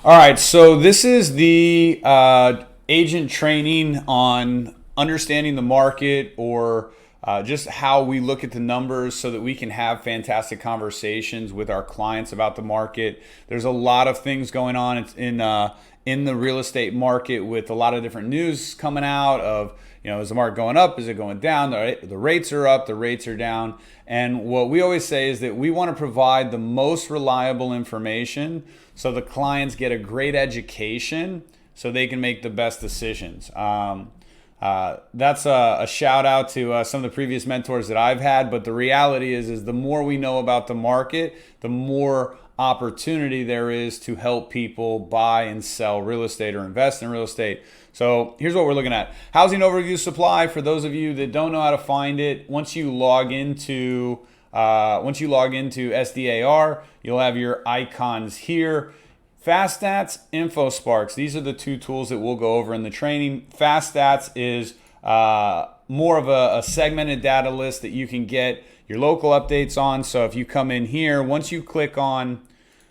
All right, so this is the agent training on understanding the market or just how we look at the numbers so that we can have fantastic conversations with our clients about the market. There's a lot of things going on in the real estate market with a lot of different news coming out of, is the market going up? Is it going down? The rates are up, the rates are down. And what we always say is that we want to provide the most reliable information so the clients get a great education so they can make the best decisions. That's a shout out to some of the previous mentors that I've had. But the reality is the more we know about the market, the more opportunity there is to help people buy and sell real estate or invest in real estate. So here's what we're looking at. Housing overview supply. For those of you that don't know how to find it, once you log into SDAR, you'll have your icons here. Fast Stats, InfoSparks. These are the two tools that we'll go over in the training. Fast Stats is more of a segmented data list that you can get your local updates on. So if you come in here, once you click on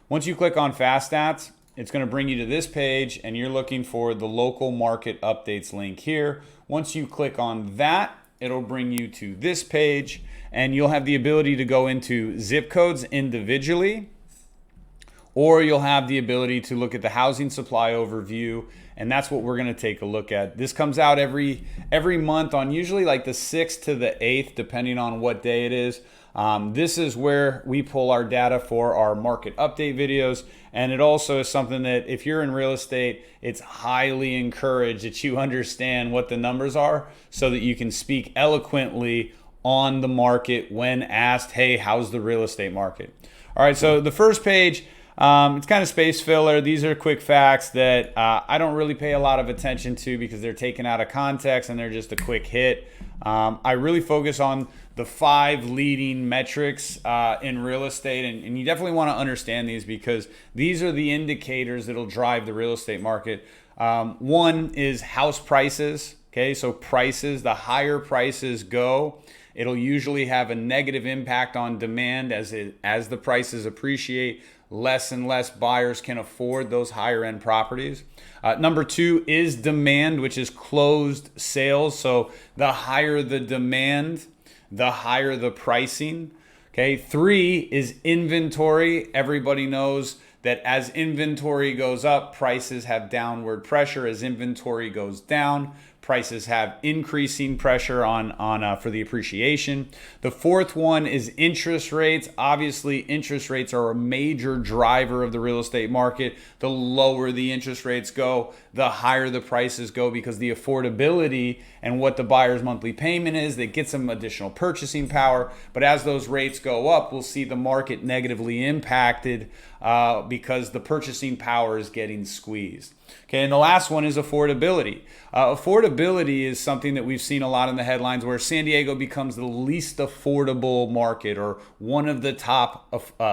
Fast Stats, it's going to bring you to this page, and you're looking for the local market updates link here. Once you click on that, it'll bring you to this page, and you'll have the ability to go into zip codes individually, or you'll have the ability to look at the housing supply overview, and that's what we're going to take a look at. This comes out every month on usually like the 6th to the 8th, depending on what day it is. This is where we pull our data for our market update videos, and it also is something that if you're in real estate, it's highly encouraged that you understand what the numbers are so that you can speak eloquently on the market when asked, hey, how's the real estate market? All right, so the first page, it's kind of space filler. These are quick facts that I don't really pay a lot of attention to because they're taken out of context and they're just a quick hit. I really focus on the 5 leading metrics in real estate, and you definitely want to understand these because these are the indicators that'll drive the real estate market. One is house prices. Okay, so prices, the higher prices go, it'll usually have a negative impact on demand as the prices appreciate. Less and less buyers can afford those higher end properties. Number 2 is demand, which is closed sales. So the higher the demand, the higher the pricing. Okay. 3 is inventory. Everybody knows that as inventory goes up, prices have downward pressure. As inventory goes down, prices have increasing pressure on for the appreciation. The 4th one is interest rates. Obviously, interest rates are a major driver of the real estate market. The lower the interest rates go, the higher the prices go because the affordability and what the buyer's monthly payment is, that gets them additional purchasing power. But as those rates go up, we'll see the market negatively impacted because the purchasing power is getting squeezed. Okay, and the last one is affordability. Affordability is something that we've seen a lot in the headlines where San Diego becomes the least affordable market or one of the top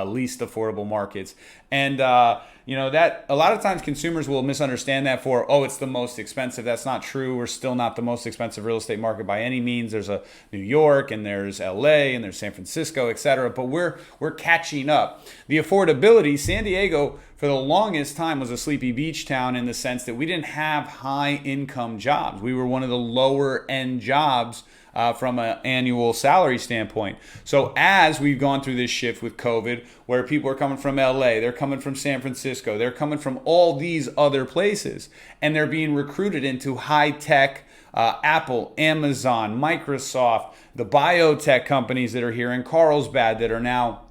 least affordable markets. And that a lot of times consumers will misunderstand that for, it's the most expensive. That's not true. We're still not the most expensive real estate market by any means. There's a New York and there's LA and there's San Francisco, et cetera. But we're catching up. The affordability, San Diego for the longest time was a sleepy beach town in the sense that we didn't have high income jobs. We were one of the lower end jobs from an annual salary standpoint. So as we've gone through this shift with COVID, where people are coming from LA, they're coming from San Francisco, they're coming from all these other places, and they're being recruited into high tech, Apple, Amazon, Microsoft, the biotech companies that are here in Carlsbad that are now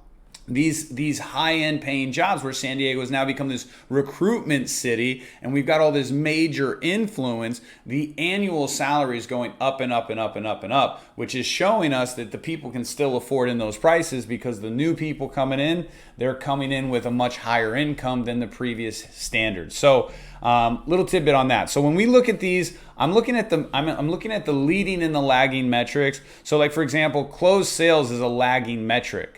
these high-end paying jobs where San Diego has now become this recruitment city, and we've got all this major influence. The annual salary is going up and up and up and up and up, which is showing us that the people can still afford in those prices because the new people coming in, they're coming in with a much higher income than the previous standard. So little tidbit on that. So when we look at these, I'm looking at the leading and the lagging metrics. So like, for example, closed sales is a lagging metric.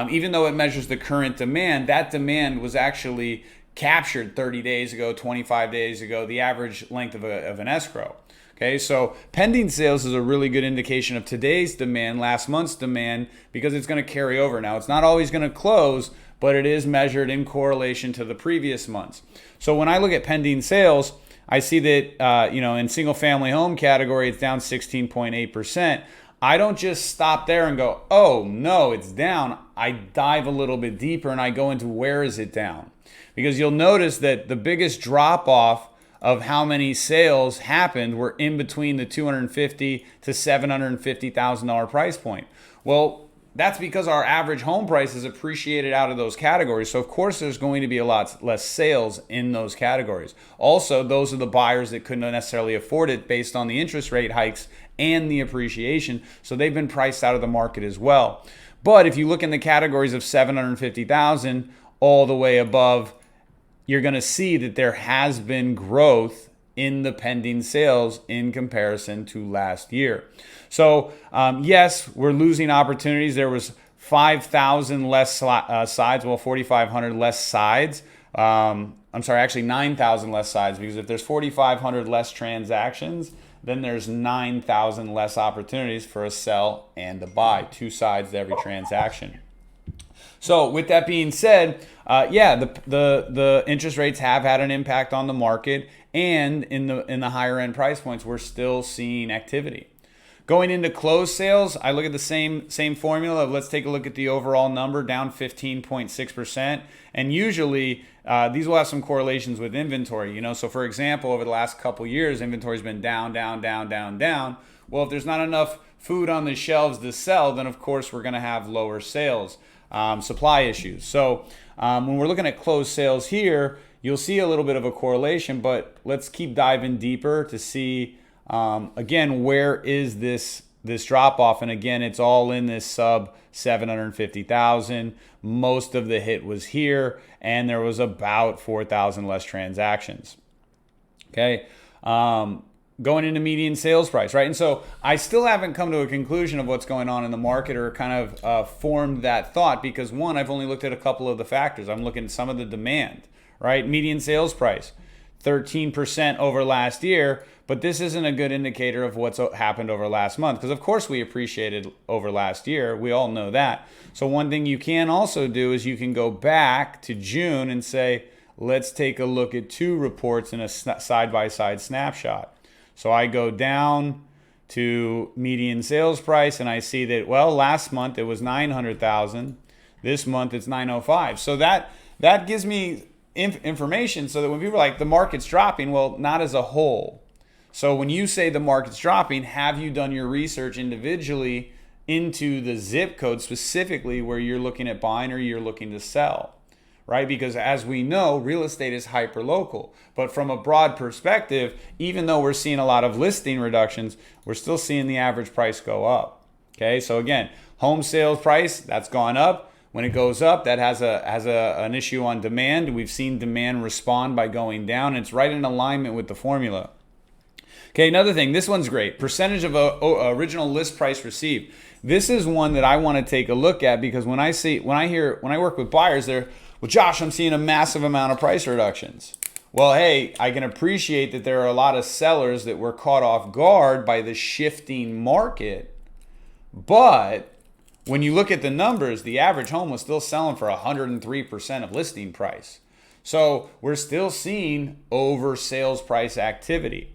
Even though it measures the current demand, that demand was actually captured 30 days ago, 25 days ago, the average length of an escrow. Okay, so pending sales is a really good indication of today's demand, last month's demand, because it's going to carry over. Now, it's not always going to close, but it is measured in correlation to the previous months. So when I look at pending sales, I see that in single family home category, it's down 16.8%. I don't just stop there and go, oh no, it's down. I dive a little bit deeper and I go into where is it down? Because you'll notice that the biggest drop off of how many sales happened were in between the $250,000 to $750,000 price point. Well, that's because our average home price is appreciated out of those categories. So of course there's going to be a lot less sales in those categories. Also, those are the buyers that couldn't necessarily afford it based on the interest rate hikes and the appreciation. So they've been priced out of the market as well. But if you look in the categories of 750,000 all the way above, you're going to see that there has been growth in the pending sales in comparison to last year. So yes, we're losing opportunities. There was 5,000 less sides, well, 4,500 less sides. Actually 9,000 less sides, because if there's 4,500 less transactions, then there's 9,000 less opportunities for a sell and a buy, 2 sides to every transaction. So with that being said, the interest rates have had an impact on the market, and in the higher end price points, we're still seeing activity. Going into closed sales, I look at the same formula. Let's take a look at the overall number, down 15.6%. And usually these will have some correlations with inventory. So for example, over the last couple years, inventory's been down. Well, if there's not enough food on the shelves to sell, then of course we're going to have lower sales. Supply issues. So when we're looking at closed sales here, you'll see a little bit of a correlation, but let's keep diving deeper to see, again, where is this drop off? And again, it's all in this sub 750,000. Most of the hit was here, and there was about 4,000 less transactions. Okay. Going into median sales price, right? And so I still haven't come to a conclusion of what's going on in the market, or kind of formed that thought, because one, I've only looked at a couple of the factors. I'm looking at some of the demand, right? Median sales price, 13% over last year, but this isn't a good indicator of what's happened over last month, because of course we appreciated over last year. We all know that. So one thing you can also do is you can go back to June and say, let's take a look at 2 reports in a side-by-side snapshot. So I go down to median sales price and I see that, well, last month it was 900,000. This month it's 905. So that gives me information, so that when people are like, the market's dropping, well, not as a whole. So when you say the market's dropping, have you done your research individually into the zip code specifically where you're looking at buying or you're looking to sell? Right? Because as we know, real estate is hyper-local. But from a broad perspective, even though we're seeing a lot of listing reductions, we're still seeing the average price go up. Okay, so again, home sales price, that's gone up. When it goes up, that has an issue on demand. We've seen demand respond by going down. It's right in alignment with the formula. Okay, another thing, this one's great. Percentage of original list price received. This is one that I want to take a look at, because when I work with buyers, they're, well, Josh, I'm seeing a massive amount of price reductions. Well, hey, I can appreciate that there are a lot of sellers that were caught off guard by the shifting market. But when you look at the numbers, the average home was still selling for 103% of listing price. So we're still seeing over sales price activity.